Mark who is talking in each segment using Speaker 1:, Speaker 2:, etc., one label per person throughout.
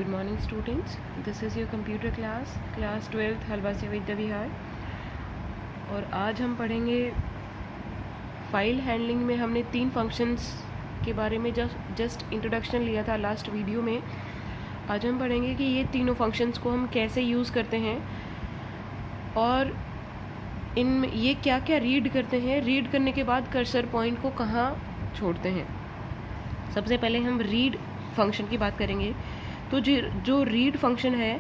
Speaker 1: Good morning students, this is your computer class 12th Halwasia Vidya Vihar. और आज हम पढ़ेंगे फाइल हैंडलिंग में। हमने 3 फंक्शंस के बारे में जस्ट इंट्रोडक्शन लिया था लास्ट वीडियो में। आज हम पढ़ेंगे कि ये तीनों फंक्शंस को हम कैसे यूज़ करते हैं और इनमें ये क्या क्या रीड करते हैं, रीड करने के बाद कर्सर पॉइंट को कहाँ छोड़ते हैं। सबसे पहले हम रीड फंक्शन की बात करेंगे। तो जो रीड फंक्शन है,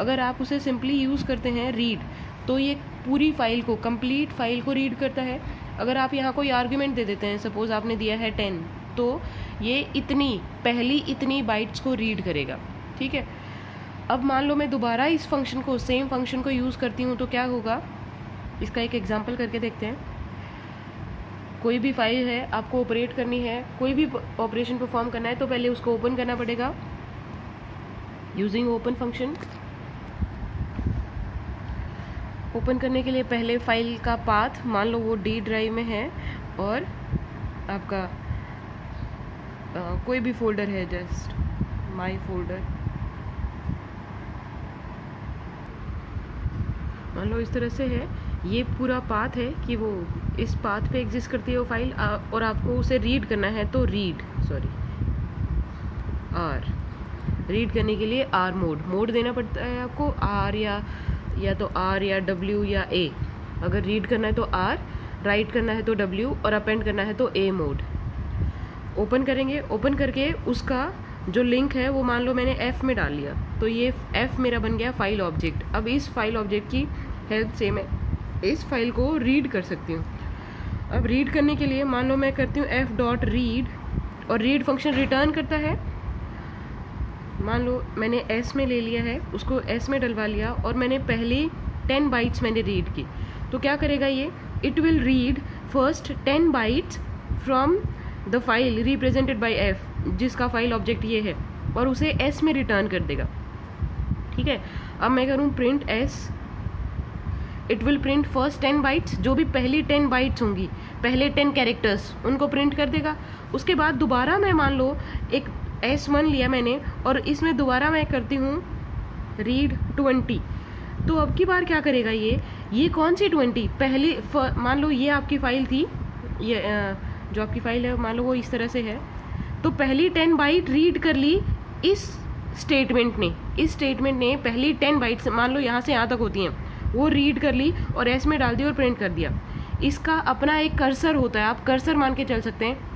Speaker 1: अगर आप उसे सिंपली यूज़ करते हैं रीड, तो ये पूरी फाइल को, कंप्लीट फाइल को रीड करता है। अगर आप यहाँ कोई आर्ग्यूमेंट दे देते हैं, सपोज आपने दिया है 10, तो ये पहली इतनी बाइट्स को रीड करेगा। ठीक है। अब मान लो मैं दोबारा इस फंक्शन को, सेम फंक्शन को यूज़ करती हूँ, तो क्या होगा, इसका एक एग्जाम्पल करके देखते हैं। कोई भी फाइल है, आपको ऑपरेट करनी है, कोई भी ऑपरेशन परफॉर्म करना है, तो पहले उसको ओपन करना पड़ेगा यूजिंग ओपन फंक्शन। ओपन करने के लिए पहले फाइल का पाथ, मान लो वो डी ड्राइव में है और आपका कोई भी फोल्डर है, जस्ट माई फोल्डर, मान लो इस तरह से है। ये पूरा पाथ है कि वो इस पाथ पे एग्जिस्ट करती है वो फाइल, और आपको उसे रीड करना है, तो आर रीड करने के लिए आर मोड देना पड़ता है आपको। आर या तो आर या डब्ल्यू या ए। अगर रीड करना है तो आर, राइट करना है तो डब्ल्यू, और अपेंड करना है तो ए मोड। ओपन करेंगे, ओपन करके उसका जो लिंक है वो मान लो मैंने एफ में डाल लिया, तो ये एफ मेरा बन गया फाइल ऑब्जेक्ट। अब इस फाइल ऑब्जेक्ट की हेल्प से मैं इस फाइल को रीड कर सकती हूँ। अब रीड करने के लिए मान लो मैं करती हूँ एफ डॉट रीड, और रीड फंक्शन रिटर्न करता है। मान लो मैंने एस में ले लिया है, उसको एस में डलवा लिया, और मैंने पहली 10 बाइट्स मैंने रीड की, तो क्या करेगा ये, it will read first 10 bytes from the file represented by F, जिसका फाइल ऑब्जेक्ट ये है, और उसे एस में रिटर्न कर देगा। ठीक है। अब मैं करूँ print S, it will print first 10 bytes, जो भी पहली 10 बाइट्स होंगी, पहले 10 कैरेक्टर्स, उनको प्रिंट कर देगा। उसके बाद दोबारा मैं मान लो एक S1 लिया मैंने, और इसमें दोबारा मैं करती हूँ रीड 20, तो अब की बार क्या करेगा ये कौन सी 20, पहली मान लो ये आपकी फाइल थी, ये जो आपकी फाइल है मान लो वो इस तरह से है, तो पहली 10 बाइट रीड कर ली इस स्टेटमेंट ने पहली 10 बाइट्स, मान लो यहाँ से यहाँ तक होती हैं, वो रीड कर ली और एस में डाल दी और प्रिंट कर दिया। इसका अपना एक कर्सर होता है, आप कर्सर मान के चल सकते हैं।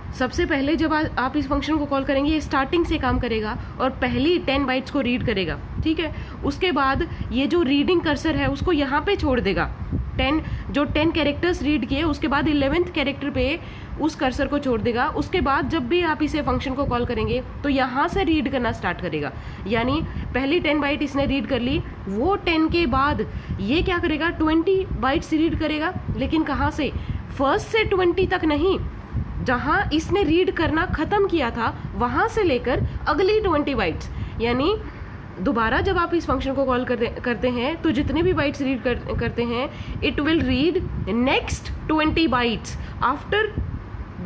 Speaker 1: सबसे पहले जब आप इस फंक्शन को कॉल करेंगे, ये स्टार्टिंग से काम करेगा और पहली 10 बाइट्स को रीड करेगा। ठीक है। उसके बाद ये जो रीडिंग कर्सर है उसको यहाँ पे छोड़ देगा, 10 कैरेक्टर्स रीड किए, उसके बाद 11th कैरेक्टर पे उस कर्सर को छोड़ देगा। उसके बाद जब भी आप इसे फंक्शन को कॉल करेंगे तो यहाँ से रीड करना स्टार्ट करेगा, यानी पहली 10 बाइट इसने रीड कर ली, वो 10 के बाद ये क्या करेगा, 20 बाइट्स रीड करेगा, लेकिन कहाँ से, फर्स्ट से 20 तक नहीं, जहाँ इसने रीड करना ख़त्म किया था वहाँ से लेकर अगली 20 बाइट्स। यानी दोबारा जब आप इस फंक्शन को कॉल करते हैं तो जितने भी बाइट्स रीड करते हैं, it will read next 20 bytes after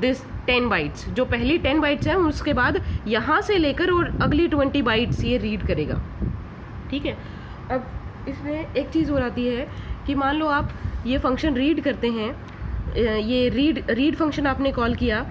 Speaker 1: this 10 bytes. जो पहली 10 बाइट्स हैं उसके बाद यहाँ से लेकर और अगली 20 बाइट्स ये रीड करेगा। ठीक है। अब इसमें एक चीज़ और आती है कि मान लो आप ये फंक्शन रीड करते हैं, ये रीड फंक्शन आपने कॉल किया,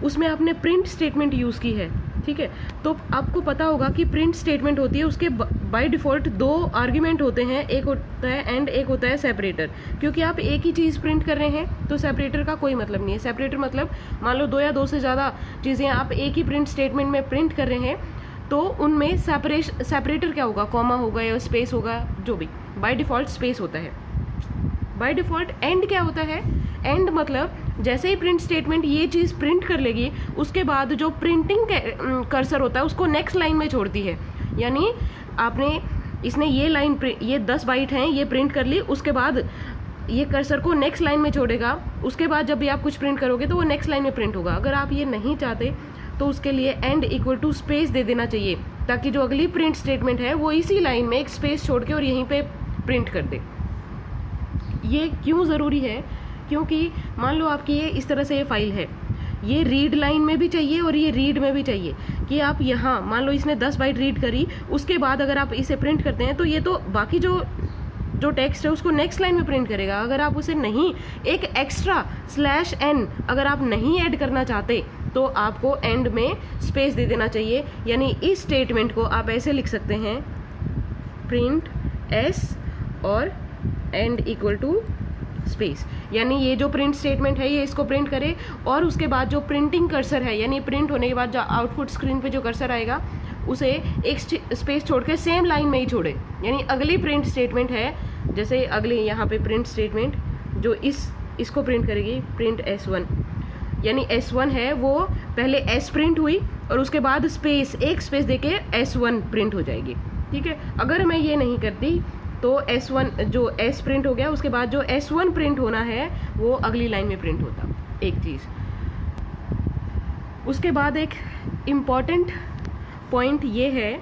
Speaker 1: उसमें आपने प्रिंट स्टेटमेंट यूज़ की है। ठीक है। तो आपको पता होगा कि प्रिंट स्टेटमेंट होती है, उसके बाय डिफ़ॉल्ट 2 आर्ग्यूमेंट होते हैं, एक होता है एंड, एक होता है सेपरेटर। क्योंकि आप एक ही चीज़ प्रिंट कर रहे हैं तो सेपरेटर का कोई मतलब नहीं है। सेपरेटर मतलब मान लो 2 या 2 से ज़्यादा चीज़ें आप एक ही प्रिंट स्टेटमेंट में प्रिंट कर रहे हैं, तो उनमें सेपरेटर क्या होगा, कॉमा होगा या स्पेस होगा, जो भी बाय डिफ़ॉल्ट स्पेस होता है। बाय डिफ़ॉल्ट एंड क्या होता है, एंड मतलब जैसे ही प्रिंट स्टेटमेंट ये चीज़ प्रिंट कर लेगी, उसके बाद जो प्रिंटिंग कर्सर होता है उसको नेक्स्ट लाइन में छोड़ती है। यानी इसने ये 10 बाइट हैं, ये प्रिंट कर ली, उसके बाद ये कर्सर को नेक्स्ट लाइन में छोड़ेगा। उसके बाद जब भी आप कुछ प्रिंट करोगे तो वो नेक्स्ट लाइन में प्रिंट होगा। अगर आप ये नहीं चाहते तो उसके लिए एंड इक्वल टू स्पेस दे देना चाहिए, ताकि जो अगली प्रिंट स्टेटमेंट है वो इसी लाइन में एक स्पेस छोड़ के और यहीं पे प्रिंट कर दे। ये क्यों ज़रूरी है, क्योंकि मान लो आपकी ये इस तरह से ये फाइल है, ये रीड लाइन में भी चाहिए और ये रीड में भी चाहिए कि आप यहाँ मान लो इसने 10 बाइट रीड करी, उसके बाद अगर आप इसे प्रिंट करते हैं तो ये तो बाकी जो टेक्स्ट है उसको नेक्स्ट लाइन में प्रिंट करेगा। अगर आप उसे नहीं, एक एक्स्ट्रा /n अगर आप नहीं ऐड करना चाहते तो आपको एंड में स्पेस दे देना चाहिए। यानी इस स्टेटमेंट को आप ऐसे लिख सकते हैं, प्रिंट s और एंड इक्वल टू स्पेस। यानी ये जो प्रिंट स्टेटमेंट है ये इसको प्रिंट करे और उसके बाद जो प्रिंटिंग कर्सर है, यानी प्रिंट होने के बाद जो आउटपुट स्क्रीन पे जो कर्सर आएगा उसे एक स्पेस छोड़ के सेम लाइन में ही छोड़े। यानी अगली प्रिंट स्टेटमेंट है, जैसे अगली यहाँ पे प्रिंट स्टेटमेंट जो इसको प्रिंट करेगी, प्रिंट s1, यानी s1 है वो पहले s प्रिंट हुई और उसके बाद स्पेस, एक स्पेस देके s1 प्रिंट हो जाएगी। ठीक है, अगर मैं ये नहीं करती तो s1 जो s प्रिंट हो गया, उसके बाद जो s1 प्रिंट होना है वो अगली लाइन में प्रिंट होता। एक चीज़, उसके बाद एक इम्पॉर्टेंट पॉइंट ये है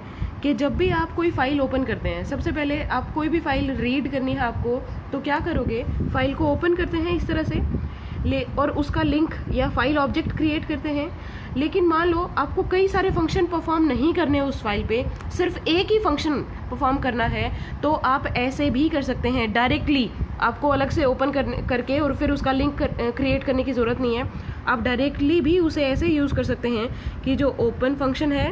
Speaker 1: कि जब भी आप कोई फाइल ओपन करते हैं, सबसे पहले आप कोई भी फाइल रीड करनी है आपको, तो क्या करोगे, फाइल को ओपन करते हैं इस तरह से और उसका लिंक या फाइल ऑब्जेक्ट क्रिएट करते हैं। लेकिन मान लो आपको कई सारे फंक्शन परफॉर्म नहीं करने उस फाइल पे, सिर्फ एक ही फंक्शन परफॉर्म करना है, तो आप ऐसे भी कर सकते हैं डायरेक्टली। आपको अलग से ओपन करके और फिर उसका लिंक क्रिएट करने की ज़रूरत नहीं है। आप डायरेक्टली भी उसे ऐसे यूज़ कर सकते हैं कि जो ओपन फंक्शन है,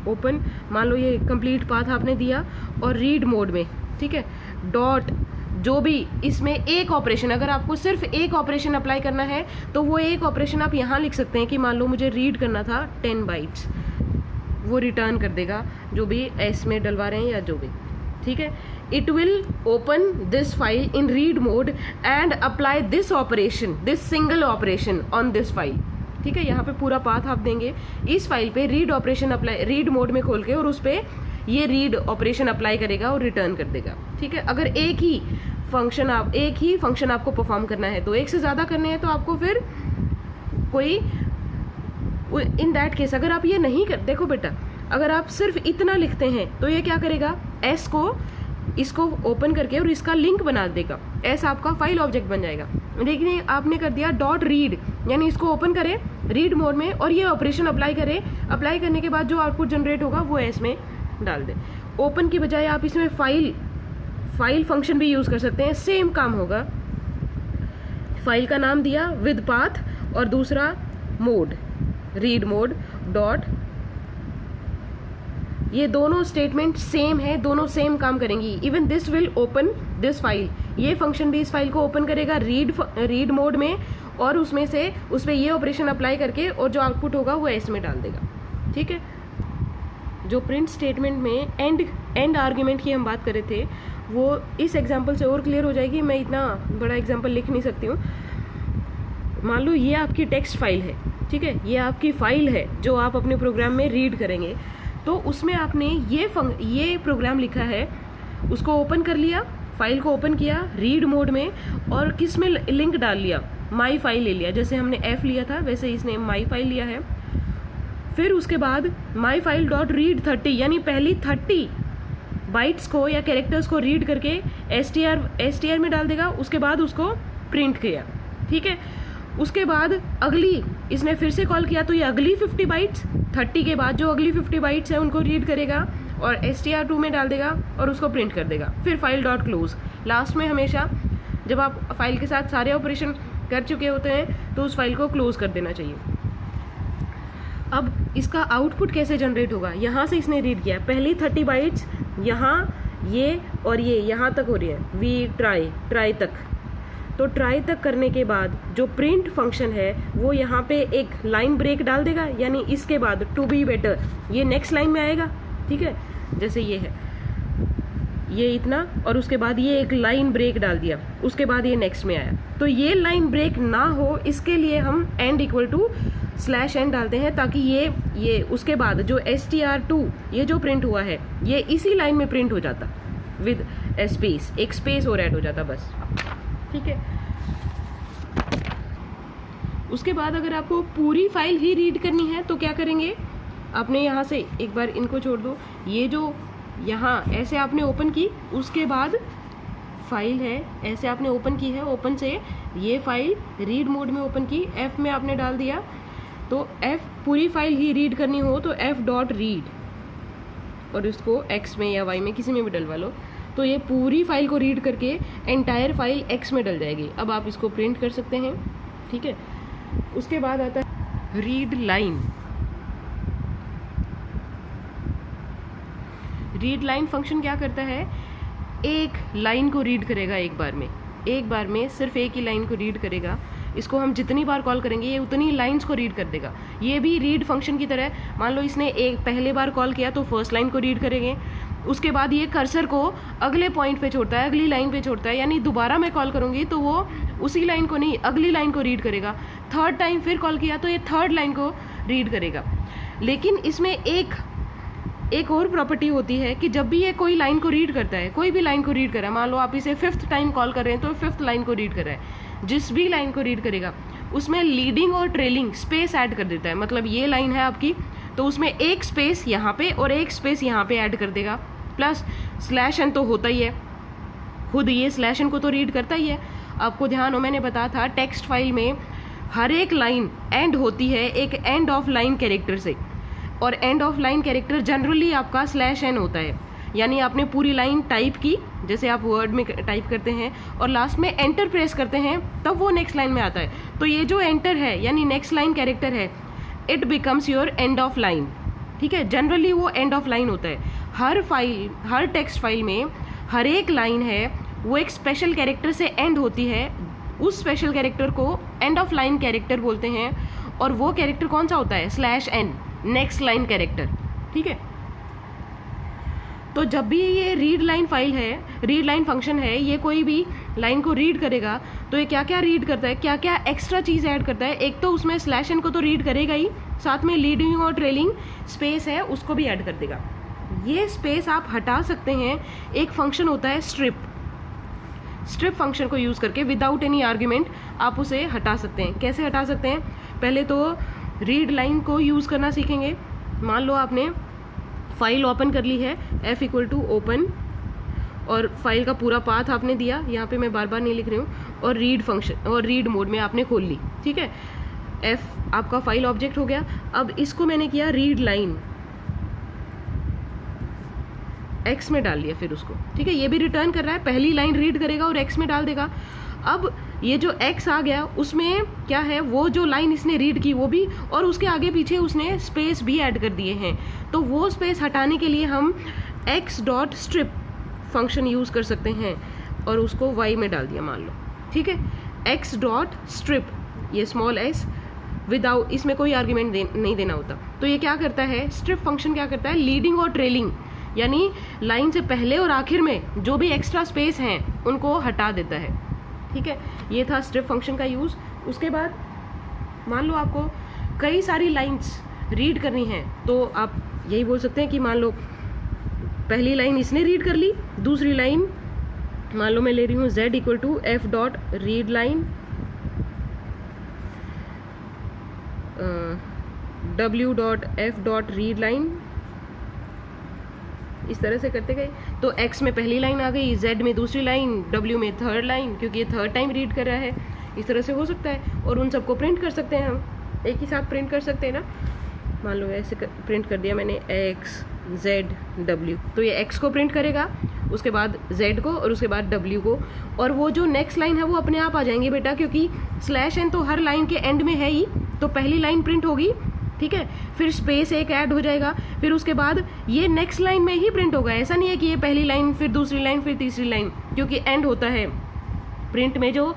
Speaker 1: ओपन मान लो ये कंप्लीट पाथ आपने दिया और रीड मोड में, ठीक है, डॉट जो भी इसमें एक ऑपरेशन, अगर आपको सिर्फ एक ऑपरेशन अप्लाई करना है तो वो एक ऑपरेशन आप यहाँ लिख सकते हैं कि मान लो मुझे रीड करना था 10 बाइट्स, वो रिटर्न कर देगा जो भी एस में डलवा रहे हैं या जो भी। ठीक है, it will open this file in read mode and apply this operation, this single operation on this file. ठीक है, यहाँ पे पूरा पाथ आप देंगे, इस फाइल पे read operation apply, read mode में खोल के, और उस पर ये रीड ऑपरेशन अप्लाई करेगा और रिटर्न कर देगा। ठीक है, अगर एक ही फंक्शन आपको परफॉर्म करना है, तो एक से ज़्यादा करने हैं तो आपको फिर कोई, इन दैट केस अगर आप ये नहीं कर, देखो बेटा, अगर आप सिर्फ इतना लिखते हैं तो ये क्या करेगा, एस को इसको ओपन करके और इसका लिंक बना देगा, एस आपका फाइल ऑब्जेक्ट बन जाएगा। लेकिन आपने कर दिया डॉट रीड, यानी इसको ओपन करे रीड मोड में और ये ऑपरेशन अप्लाई करे, अप्लाई करने के बाद जो आउटपुट जनरेट होगा वो एस में डाल दे। ओपन की बजाय आप इसमें फाइल फंक्शन भी यूज़ कर सकते हैं, सेम काम होगा। फाइल का नाम दिया विद पाथ और दूसरा मोड, रीड मोड डॉट, ये दोनों स्टेटमेंट सेम है, दोनों सेम काम करेंगी। Even this will open this file, ये फंक्शन भी इस फाइल को ओपन करेगा रीड मोड में और उसमें से उस पर ये ऑपरेशन अप्लाई करके और जो आउटपुट होगा वो एस में डाल देगा। ठीक है, जो प्रिंट स्टेटमेंट में एंड आर्ग्यूमेंट की हम बात कर रहे थे वो इस एग्जांपल से और क्लियर हो जाएगी। मैं इतना बड़ा एग्जांपल लिख नहीं सकती हूँ। मान लो ये आपकी टेक्स्ट फाइल है, ठीक है, ये आपकी फाइल है जो आप अपने प्रोग्राम में रीड करेंगे, तो उसमें आपने ये प्रोग्राम लिखा है, उसको ओपन कर लिया, फाइल को ओपन किया रीड मोड में और किस में लिंक डाल लिया, माई फाइल ले लिया, जैसे हमने एफ लिया था वैसे इसने माई फाइल लिया है। फिर उसके बाद माई फाइल डॉट रीड 30, यानी पहली 30 बाइट्स को या कैरेक्टर्स को रीड करके एस टी आर में डाल देगा, उसके बाद उसको प्रिंट किया। ठीक है, उसके बाद अगली इसने फिर से कॉल किया तो ये अगली 50 बाइट्स, 30 के बाद जो अगली 50 बाइट्स है उनको रीड करेगा और str2 में डाल देगा और उसको प्रिंट कर देगा। फिर फाइल डॉट क्लोज, लास्ट में हमेशा जब आप फाइल के साथ सारे ऑपरेशन कर चुके होते हैं तो उस फाइल को क्लोज कर देना चाहिए। अब इसका आउटपुट कैसे जनरेट होगा, यहाँ से इसने रीड किया, पहली 30 बाइट्स यहाँ ये और ये यहाँ तक हो रही है, वी ट्राई तक, तो ट्राई तक करने के बाद जो प्रिंट फंक्शन है वो यहाँ पे एक लाइन ब्रेक डाल देगा, यानी इसके बाद टू बी बेटर ये नेक्स्ट लाइन में आएगा। ठीक है, जैसे ये है, ये इतना और उसके बाद ये एक लाइन ब्रेक डाल दिया, उसके बाद ये नेक्स्ट में आया। तो ये लाइन ब्रेक ना हो इसके लिए हम एंड इक्वल टू /n डालते हैं, ताकि ये उसके बाद जो str2 ये जो प्रिंट हुआ है ये इसी लाइन में प्रिंट हो जाता विद स्पेस, एक स्पेस और ऐड हो जाता बस। ठीक है, उसके बाद अगर आपको पूरी फाइल ही रीड करनी है तो क्या करेंगे, आपने यहाँ से एक बार इनको छोड़ दो, ये जो यहाँ ऐसे आपने ओपन की, उसके बाद फाइल है ऐसे आपने ओपन की है, ओपन से ये फाइल रीड मोड में ओपन की, F में आपने डाल दिया, तो F पूरी फाइल ही रीड करनी हो तो F.read, और इसको X में या Y में किसी में भी डलवा लो, तो ये पूरी फाइल को रीड करके एंटायर फाइल X में डल जाएगी। अब आप इसको प्रिंट कर सकते हैं, ठीक है। उसके बाद आता है read line. Read line function क्या करता है, एक लाइन को रीड करेगा एक बार में सिर्फ एक ही लाइन को रीड करेगा। इसको हम जितनी बार कॉल करेंगे ये उतनी लाइंस को रीड कर देगा। ये भी रीड फंक्शन की तरह, मान लो इसने एक पहले बार कॉल किया तो फर्स्ट लाइन को रीड करेंगे, उसके बाद ये कर्सर को अगले पॉइंट पे छोड़ता है, अगली लाइन पे छोड़ता है, यानी दोबारा मैं कॉल करूँगी तो वो उसी लाइन को नहीं अगली लाइन को रीड करेगा। थर्ड टाइम फिर कॉल किया तो ये थर्ड लाइन को रीड करेगा। लेकिन इसमें एक और प्रॉपर्टी होती है कि जब भी ये कोई लाइन को रीड करता है, कोई भी लाइन को रीड कर रहा है, मान लो आप इसे 5th टाइम कॉल कर रहे हैं तो 5th लाइन को रीड कर रहा है, जिस भी लाइन को रीड करेगा उसमें लीडिंग और ट्रेलिंग स्पेस ऐड कर देता है। मतलब ये लाइन है आपकी तो उसमें एक स्पेस यहाँ पे और एक स्पेस यहाँ पे ऐड कर देगा, प्लस /n तो होता ही है, खुद ये /n को तो रीड करता ही है। आपको ध्यान हो, मैंने बताया था टेक्स्ट फाइल में हर एक लाइन एंड होती है एक एंड ऑफ लाइन कैरेक्टर से, और end of line character generally आपका /n होता है। यानी आपने पूरी लाइन टाइप की, जैसे आप वर्ड में टाइप करते हैं और लास्ट में एंटर प्रेस करते हैं तब वो नेक्स्ट लाइन में आता है, तो ये जो एंटर है यानी नेक्स्ट लाइन कैरेक्टर है, it becomes your end of line, ठीक है। जनरली वो एंड ऑफ लाइन होता है। हर टेक्स्ट फाइल में हर एक लाइन है वो एक स्पेशल कैरेक्टर से एंड होती है, उस स्पेशल कैरेक्टर को एंड ऑफ लाइन कैरेक्टर बोलते हैं, और वो कैरेक्टर कौन सा होता है, /n, नेक्स्ट लाइन कैरेक्टर, ठीक है। तो जब भी ये रीड लाइन फाइल है, रीड लाइन फंक्शन है, ये कोई भी लाइन को रीड करेगा तो ये क्या क्या रीड करता है, क्या क्या एक्स्ट्रा चीज़ ऐड करता है। एक तो उसमें /n को तो रीड करेगा ही, साथ में लीडिंग और ट्रेलिंग स्पेस है उसको भी ऐड कर देगा। ये स्पेस आप हटा सकते हैं, एक फंक्शन होता है स्ट्रिप फंक्शन को यूज़ करके विदाउट एनी आर्ग्यूमेंट आप उसे हटा सकते हैं। कैसे हटा सकते हैं, पहले तो रीड लाइन को यूज़ करना सीखेंगे। मान लो आपने फाइल ओपन कर ली है, F = ओपन, और फाइल का पूरा पाथ आपने दिया, यहाँ पे मैं बार बार नहीं लिख रही हूँ, और रीड फंक्शन और रीड मोड में आपने खोल ली, ठीक है। F आपका फाइल ऑब्जेक्ट हो गया। अब इसको मैंने किया रीड लाइन, X में डाल लिया फिर उसको, ठीक है। ये भी रिटर्न कर रहा है, पहली लाइन रीड करेगा और X में डाल देगा। अब ये जो X आ गया उसमें क्या है, वो जो लाइन इसने रीड की वो भी, और उसके आगे पीछे उसने स्पेस भी ऐड कर दिए हैं, तो वो स्पेस हटाने के लिए हम X.strip फंक्शन यूज़ कर सकते हैं, और उसको Y में डाल दिया मान लो, ठीक है। X.strip, ये स्मॉल s विदाउट, इसमें कोई आर्ग्यूमेंट नहीं देना होता। तो ये क्या करता है, स्ट्रिप फंक्शन क्या करता है, लीडिंग और ट्रेलिंग यानी लाइन से पहले और आखिर में जो भी एक्स्ट्रा स्पेस हैं उनको हटा देता है, ठीक है। ये था स्ट्रिप फंक्शन का यूज़। उसके बाद मान लो आपको कई सारी लाइंस रीड करनी है तो आप यही बोल सकते हैं कि मान लो पहली लाइन इसने रीड कर ली, दूसरी लाइन मान लो मैं ले रही हूँ Z = F.readline, W.F.readline, इस तरह से करते गए तो X में पहली लाइन आ गई, Z में दूसरी लाइन, W में थर्ड लाइन, क्योंकि ये थर्ड टाइम रीड कर रहा है। इस तरह से हो सकता है, और उन सबको प्रिंट कर सकते हैं, हम एक ही साथ प्रिंट कर सकते हैं ना। मान लो ऐसे प्रिंट कर दिया मैंने X Z W, तो ये X को प्रिंट करेगा, उसके बाद Z को, और उसके बाद W को, और वो जो नेक्स्ट लाइन है वो अपने आप आ जाएंगे बेटा, क्योंकि /n तो हर लाइन के एंड में है ही, तो पहली लाइन प्रिंट होगी, ठीक है। फिर स्पेस एक ऐड हो जाएगा, फिर उसके बाद ये नेक्स्ट लाइन में ही प्रिंट होगा। ऐसा नहीं है कि ये पहली लाइन फिर दूसरी लाइन फिर तीसरी लाइन, क्योंकि एंड होता है प्रिंट में, जो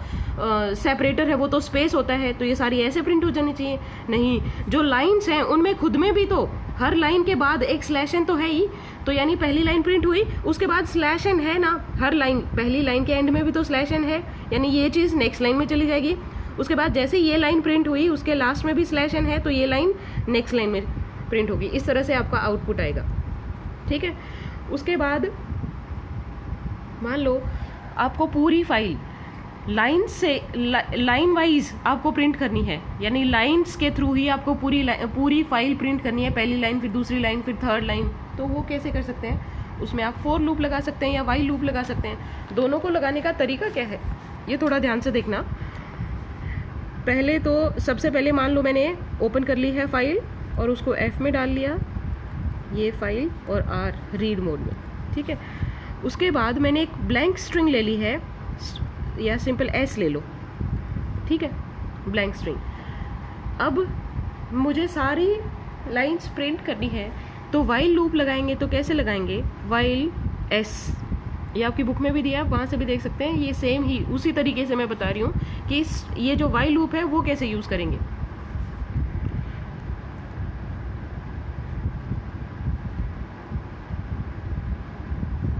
Speaker 1: सेपरेटर है वो तो स्पेस होता है, तो ये सारी ऐसे प्रिंट हो जानी चाहिए। नहीं, जो लाइंस हैं उनमें खुद में भी तो हर लाइन के बाद एक /n तो है ही, तो यानी पहली लाइन प्रिंट हुई उसके बाद /n है ना, हर लाइन पहली लाइन के एंड में भी तो /n है, यानी ये चीज़ नेक्स्ट लाइन में चली जाएगी। उसके बाद जैसे ये लाइन प्रिंट हुई उसके लास्ट में भी /n है, तो ये लाइन नेक्स्ट लाइन में प्रिंट होगी। इस तरह से आपका आउटपुट आएगा, ठीक है। उसके बाद मान लो आपको पूरी फाइल लाइन से लाइन वाइज आपको प्रिंट करनी है, यानी लाइंस के थ्रू ही आपको पूरी फाइल प्रिंट करनी है, पहली लाइन फिर दूसरी लाइन फिर थर्ड लाइन। तो वो कैसे कर सकते हैं, उसमें आप फॉर लूप लगा सकते हैं या वाइल लूप लगा सकते हैं। दोनों को लगाने का तरीका क्या है ये थोड़ा ध्यान से देखना। पहले तो सबसे पहले मान लो मैंने ओपन कर ली है फाइल और उसको F में डाल लिया, ये फाइल, और R रीड मोड में, ठीक है। उसके बाद मैंने एक ब्लैंक स्ट्रिंग ले ली है, या सिंपल S ले लो, ठीक है, ब्लैंक स्ट्रिंग। अब मुझे सारी लाइंस प्रिंट करनी है, तो वाइल लूप लगाएंगे। तो कैसे लगाएंगे? वाइल S, ये आपकी बुक में भी दिया है, वहाँ से भी देख सकते हैं। ये सेम ही उसी तरीके से मैं बता रही हूँ कि ये जो वाइल लूप है वो कैसे यूज़ करेंगे।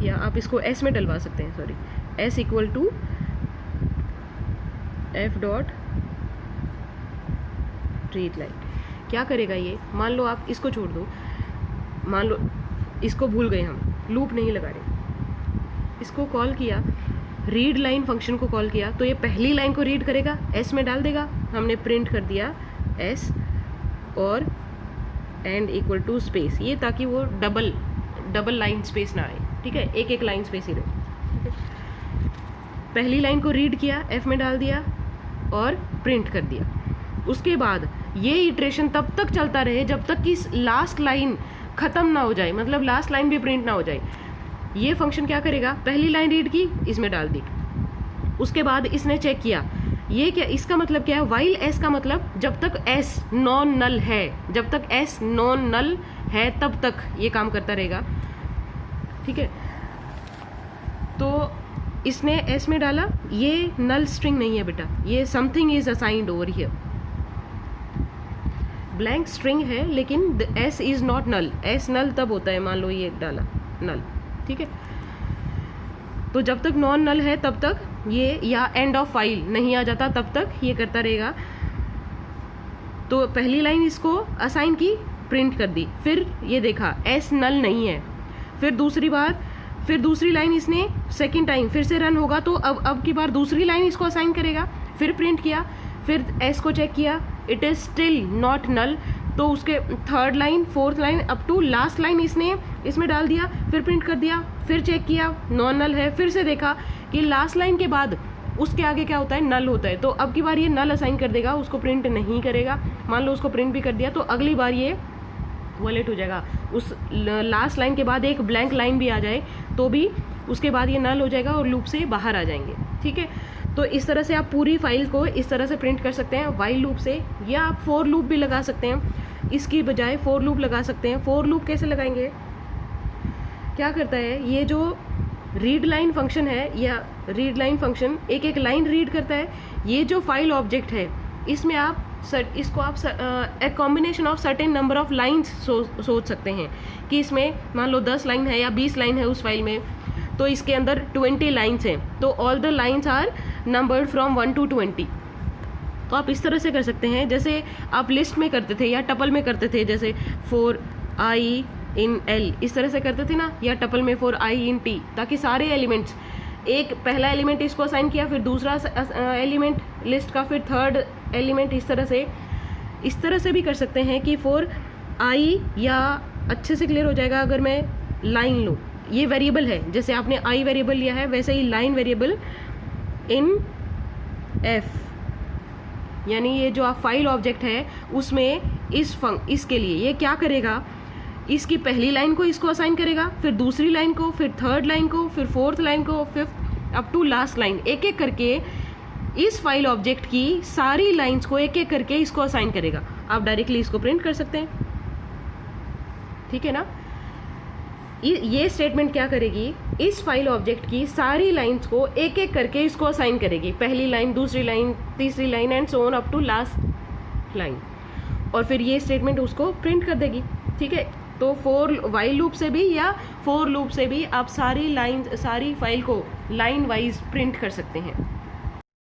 Speaker 1: या आप इसको S में डलवा सकते हैं, sorry, S equal to F dot read line. क्या करेगा ये? मान लो आप इसको छोड़ दो, मान लो इसको भूल गए, हम लूप नहीं लगा रहे, इसको कॉल किया, रीड लाइन फंक्शन को कॉल किया, तो ये पहली लाइन को रीड करेगा, S में डाल देगा, हमने प्रिंट कर दिया S और एंड इक्वल टू स्पेस, ये ताकि वो डबल लाइन स्पेस ना आए, ठीक है, एक एक लाइन स्पेस ही रहे। पहली लाइन को रीड किया, F में डाल दिया और प्रिंट कर दिया। उसके बाद ये इटरेशन तब तक चलता रहे जब तक कि लास्ट लाइन ख़त्म ना हो जाए, मतलब लास्ट लाइन भी प्रिंट ना हो जाए। ये फंक्शन क्या करेगा? पहली लाइन रीड की, इसमें डाल दी, उसके बाद इसने चेक किया, ये क्या, इसका मतलब क्या है? वाइल S का मतलब जब तक S नॉन नल है, जब तक S नॉन नल है तब तक ये काम करता रहेगा, ठीक है। तो इसने S में डाला, ये नल स्ट्रिंग नहीं है बेटा, ये something is assigned over here, blank string है लेकिन S is not null. S null तब होता है, मान लो ये डाला नल, ठीक है। तो जब तक नॉन नल है तब तक ये, या एंड ऑफ फाइल नहीं आ जाता तब तक ये करता रहेगा। तो पहली लाइन इसको असाइन की, प्रिंट कर दी, फिर ये देखा S नल नहीं है, फिर दूसरी बार, फिर दूसरी लाइन इसने सेकंड टाइम फिर से रन होगा, तो अब की बार दूसरी लाइन इसको असाइन करेगा, फिर प्रिंट किया, फिर S को चेक किया, it is still not null, तो उसके third line, fourth line, up to last line इसने इसमें डाल दिया, फिर प्रिंट कर दिया, फिर चेक किया नॉन नल है, फिर से देखा कि लास्ट लाइन के बाद उसके आगे क्या होता है? नल होता है। तो अब की बार ये नल असाइन कर देगा, उसको प्रिंट नहीं करेगा। मान लो उसको प्रिंट भी कर दिया, तो अगली बार ये वॉलेट हो जाएगा। उस लास्ट लाइन के बाद एक ब्लैंक लाइन भी आ जाए तो भी उसके बाद ये नल हो जाएगा और लूप से बाहर आ जाएंगे, ठीक है। तो इस तरह से आप पूरी फाइल को इस तरह से प्रिंट कर सकते हैं वाइल लूप से, या आप फोर लूप भी लगा सकते हैं, इसकी बजाय फोर लूप लगा सकते हैं। फोर लूप कैसे लगाएंगे? क्या करता है, ये जो रीड लाइन फंक्शन है, या रीड लाइन फंक्शन एक एक लाइन रीड करता है। ये जो फाइल ऑब्जेक्ट है, इसमें आप इसको आप एक combination of certain number of lines सोच सकते हैं कि इसमें मान लो 10 लाइन है या 20 लाइन है उस फाइल में, तो इसके अंदर 20 लाइंस हैं, तो all the lines are numbered from 1 to 20। तो आप इस तरह से कर सकते हैं जैसे आप लिस्ट में करते थे या टपल में करते थे, जैसे for i in l, इस तरह से करते थे ना, या टपल में for i in t, ताकि सारे एलिमेंट्स, एक पहला एलिमेंट इसको असाइन किया, फिर दूसरा एलिमेंट लिस्ट का, फिर थर्ड एलिमेंट, इस तरह से भी कर सकते हैं कि फॉर आई, या अच्छे से क्लियर हो जाएगा अगर मैं लाइन लूँ। ये वेरिएबल है, जैसे आपने आई वेरिएबल लिया है वैसे ही लाइन वेरिएबल इन एफ, यानी ये जो आप फाइल ऑब्जेक्ट है उसमें इसके लिए ये क्या करेगा, इसकी पहली लाइन को इसको असाइन करेगा, फिर दूसरी लाइन को, फिर थर्ड लाइन को, फिर फोर्थ लाइन को, fifth up to last line, एक एक करके इस फाइल ऑब्जेक्ट की सारी लाइंस को एक एक करके इसको असाइन करेगा। आप डायरेक्टली इसको प्रिंट कर सकते हैं, ठीक है ना। ये स्टेटमेंट क्या करेगी, इस फाइल ऑब्जेक्ट की सारी लाइंस को एक एक करके इसको असाइन करेगी, पहली लाइन, दूसरी लाइन, तीसरी line and so on up to last line, और फिर ये स्टेटमेंट उसको प्रिंट कर देगी, ठीक है। तो फॉर वाइल लूप से भी या फॉर लूप से भी आप सारी फाइल को लाइन वाइज प्रिंट कर सकते हैं।